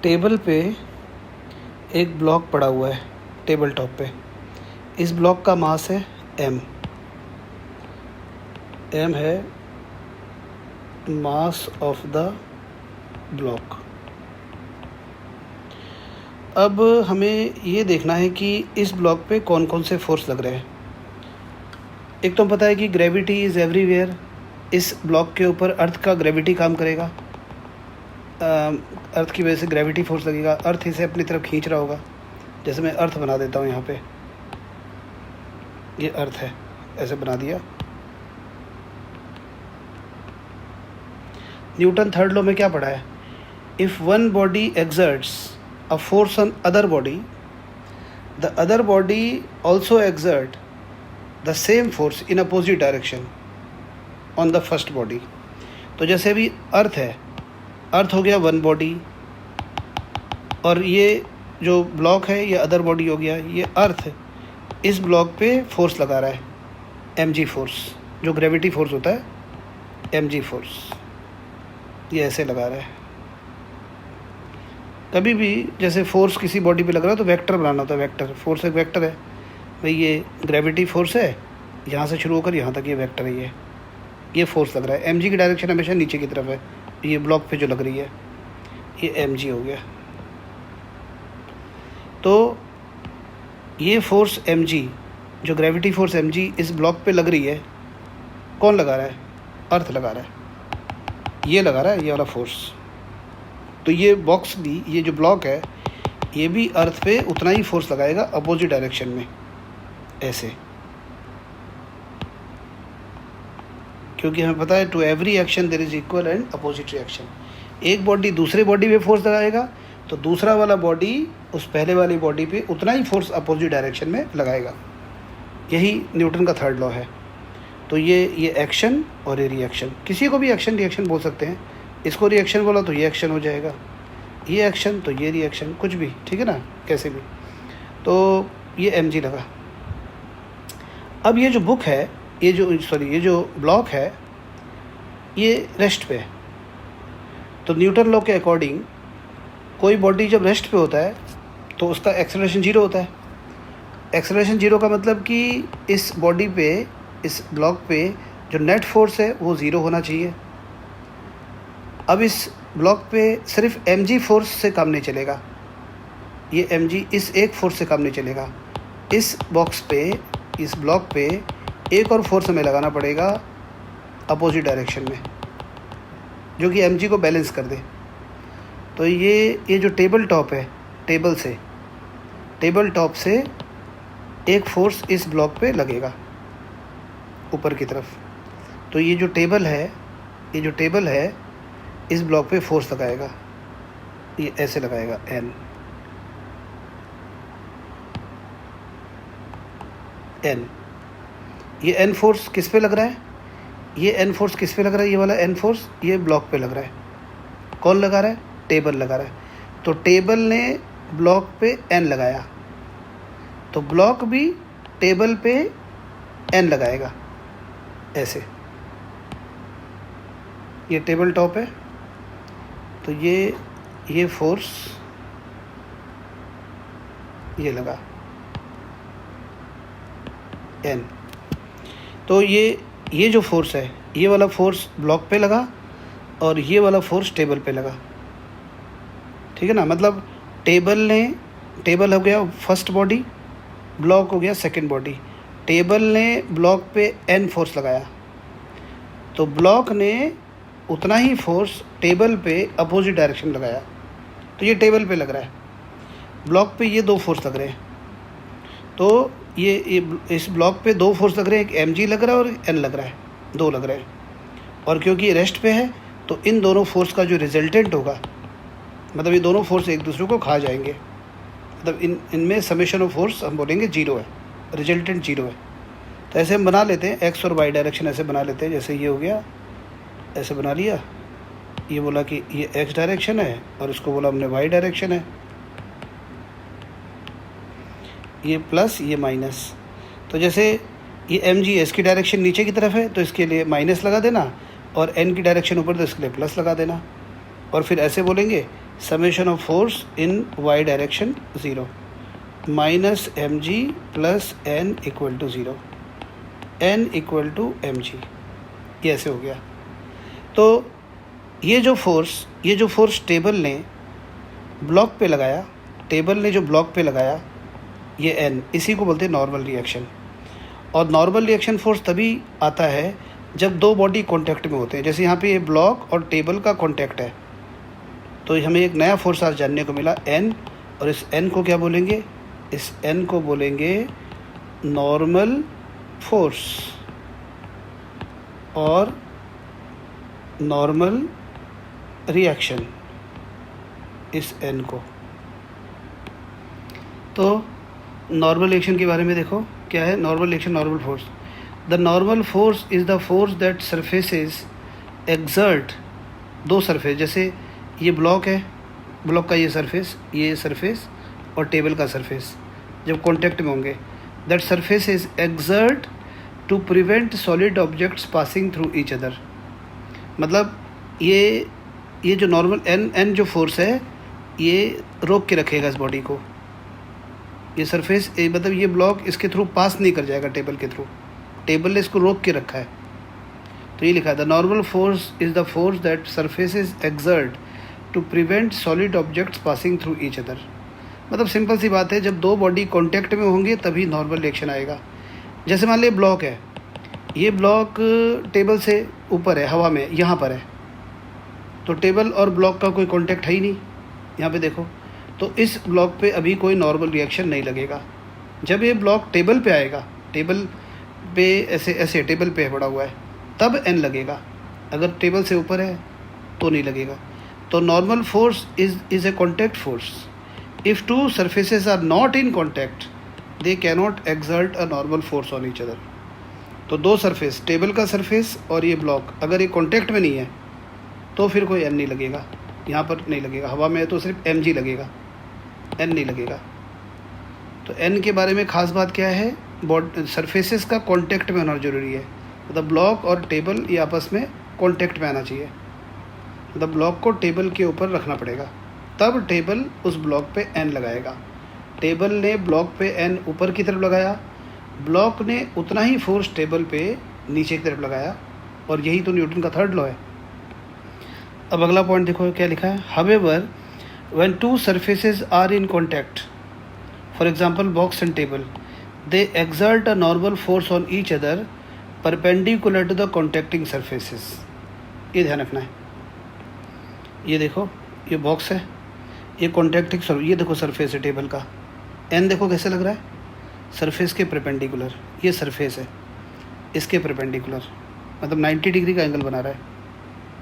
Table पे एक block पड़ा हुआ है टेबल टॉप पे। इस ब्लॉक का मास है m है मास ऑफ द ब्लॉक। अब हमें ये देखना है कि इस ब्लॉक पे कौन कौन से फोर्स लग रहे हैं। एक तो पता है कि ग्रेविटी इज़ एवरीवेयर। इस ब्लॉक के ऊपर अर्थ का ग्रेविटी काम करेगा, अर्थ की वजह से ग्रेविटी फोर्स लगेगा, अर्थ इसे अपनी तरफ खींच रहा होगा। जैसे मैं अर्थ बना देता हूँ, यहाँ पे ये अर्थ है, ऐसे बना दिया। न्यूटन थर्ड लॉ में क्या पढ़ा है? If one body exerts a force on other body, the other body also exert the same force in opposite direction on the first body. तो जैसे अभी अर्थ है, अर्थ हो गया वन बॉडी, और ये जो ब्लॉक है ये अदर बॉडी हो गया। ये अर्थ इस ब्लॉक पे फोर्स लगा रहा है, mg फोर्स, जो ग्रेविटी फोर्स होता है mg फोर्स, ये ऐसे लगा रहा है। कभी भी जैसे फोर्स किसी बॉडी पे लग रहा है तो वेक्टर बनाना होता है। वेक्टर फोर्स एक वेक्टर है भाई, ये ग्रेविटी फोर्स है, यहाँ से शुरू होकर यहाँ तक ये वेक्टर है। ये फोर्स लग रहा है, mg की डायरेक्शन हमेशा नीचे की तरफ है। ये ब्लॉक पे जो लग रही है ये mg हो गया। तो ये फोर्स mg, जो ग्रेविटी फोर्स mg इस ब्लॉक पे लग रही है, कौन लगा रहा है? अर्थ लगा रहा है, ये लगा रहा है ये वाला फोर्स। तो ये बॉक्स भी, ये जो ब्लॉक है, ये भी अर्थ पे उतना ही फोर्स लगाएगा अपोजिट डायरेक्शन में, ऐसे। क्योंकि हमें पता है to every action there is equal and opposite reaction. एक बॉडी दूसरे बॉडी पे फोर्स लगाएगा तो दूसरा वाला बॉडी उस पहले वाली बॉडी पे उतना ही फोर्स अपोजिट डायरेक्शन में लगाएगा। यही न्यूटन का थर्ड लॉ है। तो ये एक्शन और ये रिएक्शन, किसी को भी एक्शन रिएक्शन बोल सकते हैं। इसको रिएक्शन बोला तो ये एक्शन हो जाएगा, ये एक्शन तो ये रिएक्शन, कुछ भी, ठीक है ना, कैसे भी। तो ये mg लगा। अब ये जो बुक है, ये जो ब्लॉक है, ये रेस्ट पे है। तो न्यूटन लॉ के अकॉर्डिंग कोई बॉडी जब रेस्ट पे होता है तो उसका एक्सेलरेशन 0 होता है। एक्सेलरेशन 0 का मतलब कि इस बॉडी पे, इस ब्लॉक पे जो नेट फोर्स है वो 0 होना चाहिए। अब इस ब्लॉक पे सिर्फ mg फोर्स से काम नहीं चलेगा, ये mg इस एक फोर्स से काम नहीं चलेगा। इस बॉक्स पे, इस ब्लॉक पे एक और फोर्स हमें लगाना पड़ेगा अपोजिट डायरेक्शन में, जो कि mg को बैलेंस कर दे। तो ये जो टेबल टॉप है, टेबल टॉप से एक फोर्स इस ब्लॉक पे लगेगा ऊपर की तरफ। तो ये जो टेबल है इस ब्लॉक पे फोर्स लगाएगा, ये ऐसे लगाएगा n। ये n फोर्स किस पे लग रहा है? ये n फोर्स किस पे लग रहा है? ये वाला n फोर्स ये ब्लॉक पे लग रहा है। कौन लगा रहा है? टेबल लगा रहा है। तो टेबल ने ब्लॉक पे n लगाया, तो ब्लॉक भी टेबल पे n लगाएगा, ऐसे। ये टेबल टॉप है, तो ये फोर्स ये लगा n। तो ये जो फोर्स है, ये वाला फोर्स ब्लॉक पे लगा और ये वाला फोर्स टेबल पे लगा, ठीक है ना। मतलब टेबल हो गया फर्स्ट बॉडी, ब्लॉक हो गया सेकंड बॉडी। टेबल ने ब्लॉक पे n फोर्स लगाया, तो ब्लॉक ने उतना ही फोर्स टेबल पे अपोजिट डायरेक्शन लगाया। तो ये टेबल पे लग रहा है, ब्लॉक पे ये 2 फोर्स लग रहे हैं। तो ये इस ब्लॉक पे 2 फोर्स लग रहे हैं, एक mg लग रहा है और n लग रहा है, 2 लग रहे हैं। और क्योंकि ये रेस्ट पे है तो इन दोनों फोर्स का जो रिजल्टेंट होगा, मतलब ये दोनों फोर्स एक दूसरे को खा जाएंगे, मतलब इनमें समेशन ऑफ फोर्स हम बोलेंगे 0 है, रिजल्टेंट 0 है। तो ऐसे हम बना लेते हैं, x और y डायरेक्शन ऐसे बना लेते हैं। जैसे ये हो गया, ऐसे बना लिया, ये बोला कि ये x डायरेक्शन है और इसको बोला हमने y डायरेक्शन है, ये प्लस ये माइनस। तो जैसे ये mg इसकी डायरेक्शन नीचे की तरफ है तो इसके लिए माइनस लगा देना, और n की डायरेक्शन ऊपर तो इसके लिए प्लस लगा देना। और फिर ऐसे बोलेंगे summation of force in Y direction 0 minus M G plus N equal to 0, N equal to M G, ये ऐसे हो गया। तो ये जो फोर्स टेबल ने ब्लॉक पे लगाया, ये एन, इसी को बोलते हैं नॉर्मल रिएक्शन। और नॉर्मल रिएक्शन फोर्स तभी आता है जब दो बॉडी कांटेक्ट में होते हैं। जैसे यहाँ पे ये ब्लॉक और टेबल का कांटेक्ट है, तो हमें एक नया फोर्स आज जानने को मिला एन, और इस एन को क्या बोलेंगे? इस एन को बोलेंगे नॉर्मल फोर्स और नॉर्मल रिएक्शन, इस एन को। तो नॉर्मल रिएक्शन के बारे में देखो क्या है। Normal reaction, normal force, the normal force is the force that surfaces exert, दो सरफेस, जैसे ये ब्लॉक है, ब्लॉक का ये सरफेस और टेबल का सरफेस जब कांटेक्ट में होंगे, that surfaces exert to prevent solid objects passing through each other. मतलब ये जो नॉर्मल एन जो फोर्स है, ये रोक के रखेगा इस बॉडी को। ये सरफेस मतलब ये ब्लॉक इसके थ्रू पास नहीं कर जाएगा टेबल के थ्रू, टेबल ने इसको रोक के रखा है। तो ये लिखा है the normal force is the force that surfaces exert to prevent solid objects passing through each other. मतलब सिंपल सी बात है, जब दो बॉडी कांटेक्ट में होंगे तभी नॉर्मल रिएक्शन आएगा। जैसे मान लीजिए ब्लॉक है, ये ब्लॉक टेबल से ऊपर है, हवा में यहाँ पर है, तो टेबल और ब्लॉक का कोई कांटेक्ट है ही नहीं, यहाँ पे देखो। तो इस ब्लॉक पे अभी कोई नॉर्मल रिएक्शन नहीं लगेगा। जब ये ब्लॉक टेबल पे आएगा, टेबल पे ऐसे टेबल पे पड़ा हुआ है, तब एन लगेगा। अगर टेबल से ऊपर है तो नहीं लगेगा। तो normal force is a contact force. If two surfaces are not in contact they cannot exert a normal force on each other. तो दो सरफेस, टेबल का सरफेस और ये ब्लॉक, अगर ये कॉन्टैक्ट में नहीं है तो फिर कोई एन नहीं लगेगा, यहाँ पर नहीं लगेगा। हवा में है तो सिर्फ एम जी लगेगा, एन नहीं लगेगा। तो एन के बारे में ख़ास बात क्या है? सरफेसेस का कांटेक्ट में होना ज़रूरी है। मतलब ब्लॉक और टेबल ये आपस में कांटेक्ट में आना चाहिए। मतलब ब्लॉक को टेबल के ऊपर रखना पड़ेगा, तब टेबल उस ब्लॉक पे एन लगाएगा। टेबल ने ब्लॉक पे एन ऊपर की तरफ लगाया, ब्लॉक ने उतना ही फोर्स टेबल पे नीचे की तरफ लगाया, और यही तो न्यूटन का थर्ड लॉ है। अब अगला पॉइंट देखो क्या लिखा है। However when two surfaces are in contact, for example box and table, they exert a normal force on each other perpendicular to the contacting surfaces। ये ध्यान रखना है। ये देखो, ये बॉक्स है, ये कॉन्टैक्टिंग ये देखो सरफेस है टेबल का, एन देखो कैसे लग रहा है, सरफेस के परपेंडिकुलर। ये सरफेस है, इसके परपेंडिकुलर, मतलब 90 डिग्री का एंगल बना रहा है,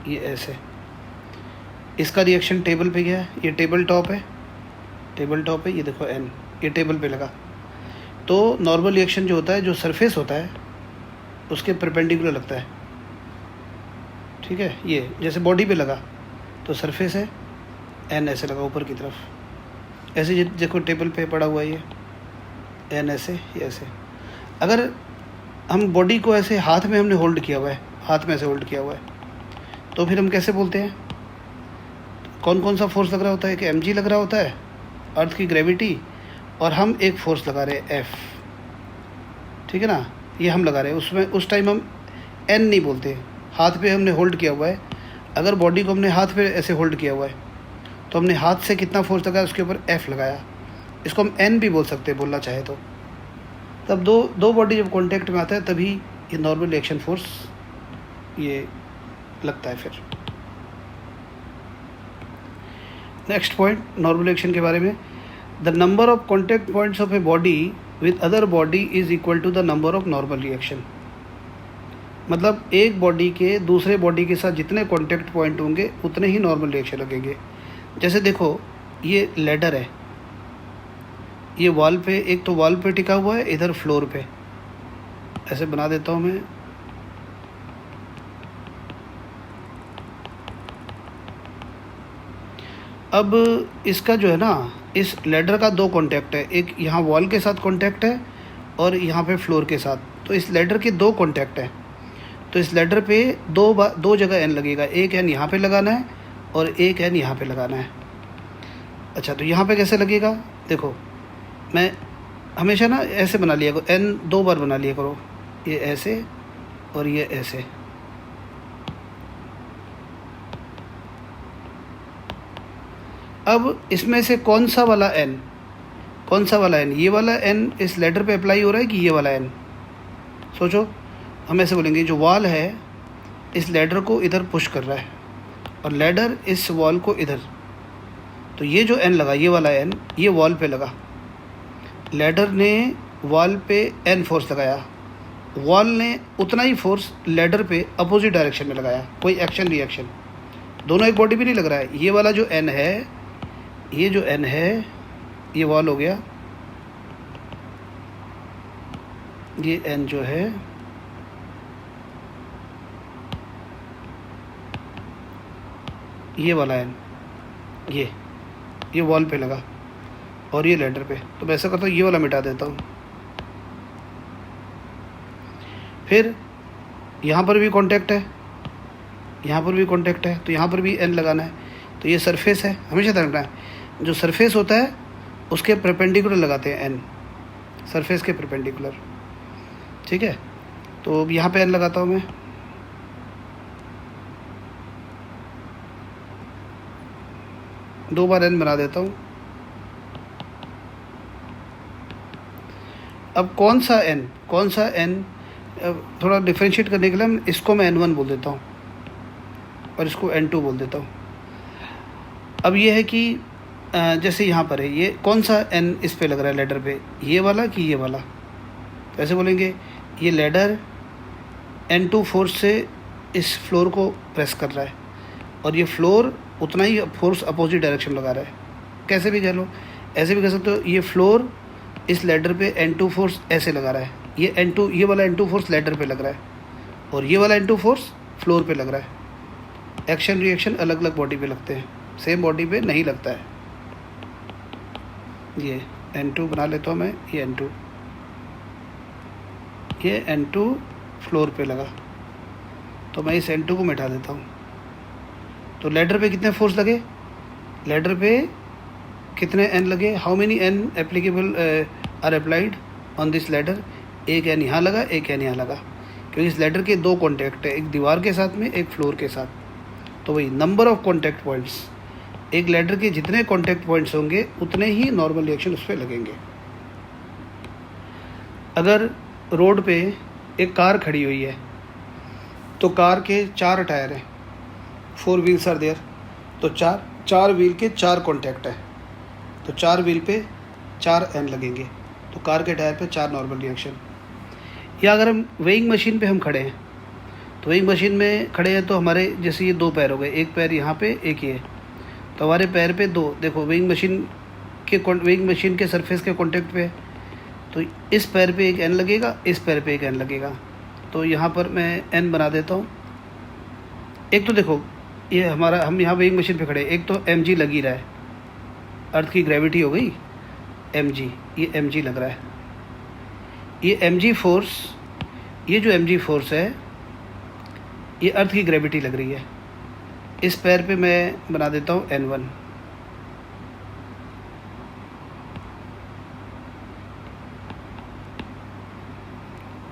ये ऐसे। इसका रिएक्शन टेबल पे गया है, ये टेबल टॉप है, ये देखो एन, ये टेबल पे लगा। तो नॉर्मल रिएक्शन जो होता है, जो सरफेस होता है उसके परपेंडिकुलर लगता है, ठीक है। ये जैसे बॉडी पे लगा तो सरफेस है, एन ऐसे लगा ऊपर की तरफ, ऐसे देखो टेबल पे पड़ा हुआ है ये एन ऐसे, ये ऐसे। अगर हम बॉडी को ऐसे हाथ में हमने होल्ड किया हुआ है, हाथ में ऐसे होल्ड किया हुआ है, तो फिर हम कैसे बोलते हैं? कौन कौन सा फोर्स लग रहा होता है? कि mg लग रहा होता है, अर्थ की ग्रेविटी, और हम एक फोर्स लगा रहे हैं f, ठीक है ना, ये हम लगा रहे हैं। उसमें उस टाइम हम n नहीं बोलते, हाथ पे हमने होल्ड किया हुआ है। अगर बॉडी को हमने हाथ पे ऐसे होल्ड किया हुआ है तो हमने हाथ से कितना फोर्स लगाया, उसके ऊपर f लगाया, इसको हम n भी बोल सकते हैं बोलना चाहे तो। तब दो बॉडी जब कॉन्टेक्ट में आता है तभी ये नॉर्मल रिएक्शन फोर्स ये लगता है। फिर नेक्स्ट पॉइंट नॉर्मल रिएक्शन के बारे में, the number of contact points of a body with other body is equal to the number of normal reaction. मतलब एक बॉडी के दूसरे बॉडी के साथ जितने कॉन्टैक्ट पॉइंट होंगे उतने ही नॉर्मल रिएक्शन लगेंगे। जैसे देखो, ये लैडर है, ये वॉल पे, एक तो वॉल पे टिका हुआ है, इधर फ्लोर पे, ऐसे बना देता हूँ मैं। अब इसका जो है ना, इस लैडर का दो कॉन्टैक्ट है, एक यहाँ वॉल के साथ कॉन्टैक्ट है और यहाँ पे फ्लोर के साथ। तो इस लैडर के दो कॉन्टैक्ट है, तो इस लैडर पे दो जगह एन लगेगा। एक एन यहाँ पे लगाना है और एक एन यहाँ पे लगाना है। अच्छा, तो यहाँ पे कैसे लगेगा? देखो, मैं हमेशा ना ऐसे बना लिया करो, n 2 बार बना लिया करो, ये ऐसे और ये ऐसे। अब इसमें से कौन सा वाला n, कौन सा वाला n, ये वाला n इस लेटर पे अप्लाई हो रहा है कि ये वाला n? सोचो, हम ऐसे बोलेंगे जो वॉल है इस लेडर को इधर पुश कर रहा है और लेडर इस वॉल को इधर, तो ये जो n लगा, ये वाला n, ये वॉल पे लगा, लेडर ने वॉल पे n फोर्स लगाया, वॉल ने उतना ही फोर्स लेडर पे अपोजिट डायरेक्शन में लगाया, कोई एक्शन रिएक्शन, दोनों एक बॉडी पे नहीं लग रहा है। ये वाला जो n है, ये जो n है, ये वॉल हो गया, ये n जो है ये वाला n, ये वॉल पे लगा और ये लेडर पे, तो मैं ऐसा करता हूँ, ये वाला मिटा देता हूँ। फिर यहाँ पर भी कांटेक्ट है, यहाँ पर भी कांटेक्ट है, तो यहाँ पर भी n लगाना है। तो ये सरफेस है, हमेशा ध्यान रखना है, जो सरफेस होता है उसके परपेंडिकुलर लगाते हैं n, सरफेस के परपेंडिकुलर, ठीक है। तो अब यहाँ पे n लगाता हूँ मैं, दो बार n बना देता हूँ। अब कौन सा n, थोड़ा डिफ्रेंशिएट करने के लिए इसको मैं n1 बोल देता हूँ और इसको n2 बोल देता हूँ। अब ये है कि जैसे यहाँ पर है, ये कौन सा n इस पे लग रहा है लेडर पे, ये वाला कि ये वाला? तो ऐसे बोलेंगे, ये लेडर n2 फोर्स से इस फ्लोर को प्रेस कर रहा है और ये फ्लोर उतना ही फोर्स अपोजिट डायरेक्शन लगा रहा है। कैसे भी कह लो, ऐसे भी कह सकते हो, ये फ्लोर इस लेडर पे n2 फोर्स ऐसे लगा रहा है, ये n2, ये वाला n2 फोर्स लेडर पे लग रहा है और ये वाला n2 फोर्स फ्लोर पे लग रहा है। एक्शन रिएक्शन अलग अलग बॉडी पे लगते हैं, सेम बॉडी पे नहीं लगता है। ये n2 बना लेता हूँ मैं, ये n2, ये n2 फ्लोर पे लगा, तो मैं इस n2 को मिटा देता हूँ। तो लेडर पे कितने फोर्स लगे, लेडर पे कितने n लगे, how many n applicable are applied on this ladder? एक n यहाँ लगा, एक n यहाँ लगा, क्योंकि इस लेडर के दो कॉन्टैक्ट है, एक दीवार के साथ में, एक फ्लोर के साथ। तो वही नंबर ऑफ कॉन्टैक्ट पॉइंट्स, एक लेडर के जितने कॉन्टैक्ट पॉइंट्स होंगे उतने ही नॉर्मल रिएक्शन उस पर लगेंगे। अगर रोड पे एक कार खड़ी हुई है तो कार के 4 टायर हैं, 4 व्हील्स आर देयर, तो चार व्हील के 4 कॉन्टैक्ट है, तो 4 व्हील पे 4 n लगेंगे, तो कार के टायर पे 4 नॉर्मल रिएक्शन। या अगर हम वेइंग मशीन पे हम खड़े हैं, तो वेइंग मशीन में खड़े हैं तो हमारे जैसे ये 2 पैर हो गए, एक पैर यहाँ पे, एक ये, तो हमारे पैर पे 2, देखो वेइंग मशीन के सरफेस के कॉन्टैक्ट पे, तो इस पैर पे एक n लगेगा, इस पैर पे एक n लगेगा, तो यहाँ पर मैं n बना देता हूँ। एक तो देखो, ये हमारा, हम यहाँ वेइंग मशीन पे खड़े, एक तो mg लग ही रहा है, अर्थ की ग्रेविटी हो गई mg, ये mg लग रहा है, ये mg फोर्स, ये जो mg फोर्स है ये अर्थ की ग्रेविटी लग रही है। इस पैर पे मैं बना देता हूँ n1,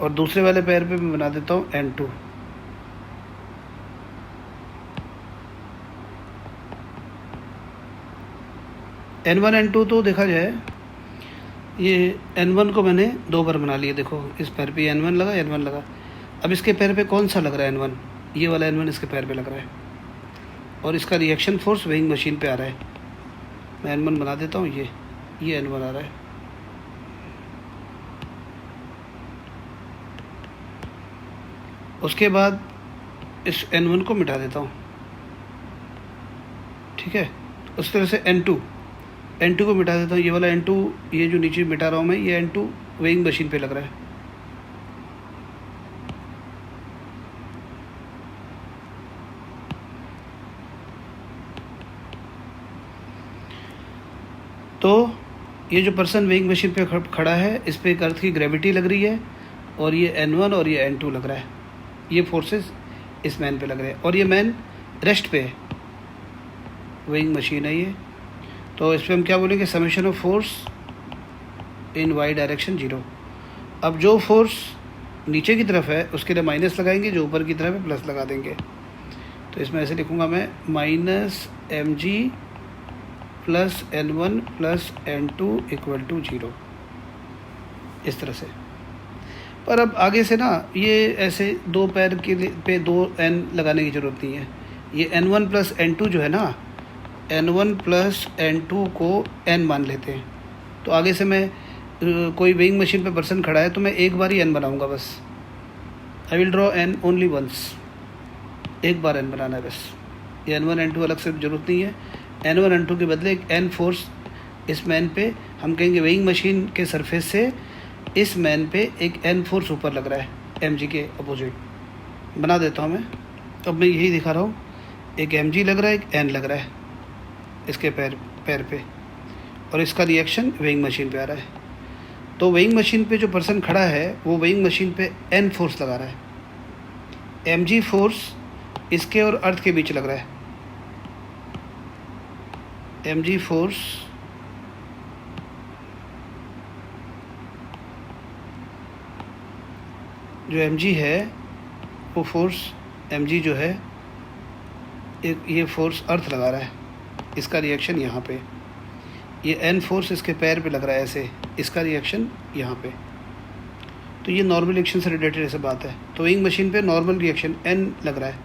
और दूसरे वाले पैर पे मैं बना देता हूँ n2। n1 n2 तो देखा जाए, ये n1 को मैंने 2 बार बना लिया, देखो इस पैर पे n1 लगा, n1 लगा। अब इसके पैर पे कौन सा लग रहा है n1? ये वाला n1 इसके पैर पे लग रहा है और इसका रिएक्शन फोर्स वेइंग मशीन पे आ रहा है। मैं n1 बना देता हूँ, ये n1 आ रहा है। उसके बाद इस n1 को मिटा देता हूँ, ठीक है। उस तरह से n2 को मिटा देता हूँ, ये वाला n2, ये जो नीचे मिटा रहा हूँ मैं, ये n2 वेइंग मशीन पे लग रहा है। तो ये जो पर्सन वेइंग मशीन पे खड़ा है, इस पे एक अर्थ की ग्रेविटी लग रही है और ये n1 और ये n2 लग रहा है, ये फोर्सेस इस मैन पे लग रहे हैं और ये मैन रेस्ट पे है, वेइंग मशीन है ये। तो इस पर हम क्या बोलेंगे, summation of force in Y direction 0। अब जो फोर्स नीचे की तरफ है उसके लिए माइनस लगाएंगे, जो ऊपर की तरफ है प्लस लगा देंगे। तो इसमें ऐसे लिखूँगा मैं -mg + n1 + n2 = 0, इस तरह से। पर अब आगे से ना ये ऐसे दो पैर के लिए पे 2 n लगाने की ज़रूरत नहीं है। ये n1 + n2 जो है ना, n1 + n2 को n मान लेते हैं। तो आगे से मैं कोई वेइंग मशीन पे पर्सन खड़ा है तो मैं एक बार ही n बनाऊंगा बस। I will draw n only once, एक बार n बनाना है बस। ये n1 n2 अलग से ज़रूरत नहीं है। n1 n2 के बदले एक n फोर्स इस मैन पे, हम कहेंगे वेइंग मशीन के सरफेस से इस मैन पे एक n फोर्स ऊपर लग रहा है mg के अपोजिट। बना देता हूँ मैं। अब मैं यही दिखा रहा हूँ, एक mg लग रहा है, एक n लग रहा है इसके पैर पे, और इसका रिएक्शन वेइंग मशीन पे आ रहा है। तो वेइंग मशीन पे जो पर्सन खड़ा है वो वेइंग मशीन पे n फोर्स लगा रहा है। mg फोर्स इसके और अर्थ के बीच लग रहा है। mg फोर्स जो mg है वो फोर्स mg जो है ये फोर्स अर्थ लगा रहा है, इसका रिएक्शन यहाँ पे। ये n फोर्स इसके पैर पे लग रहा है ऐसे, इसका रिएक्शन यहाँ पे। तो ये नॉर्मल रिएक्शन से रिलेटेड ऐसे बात है। तो वेइंग मशीन पे नॉर्मल रिएक्शन n लग रहा है।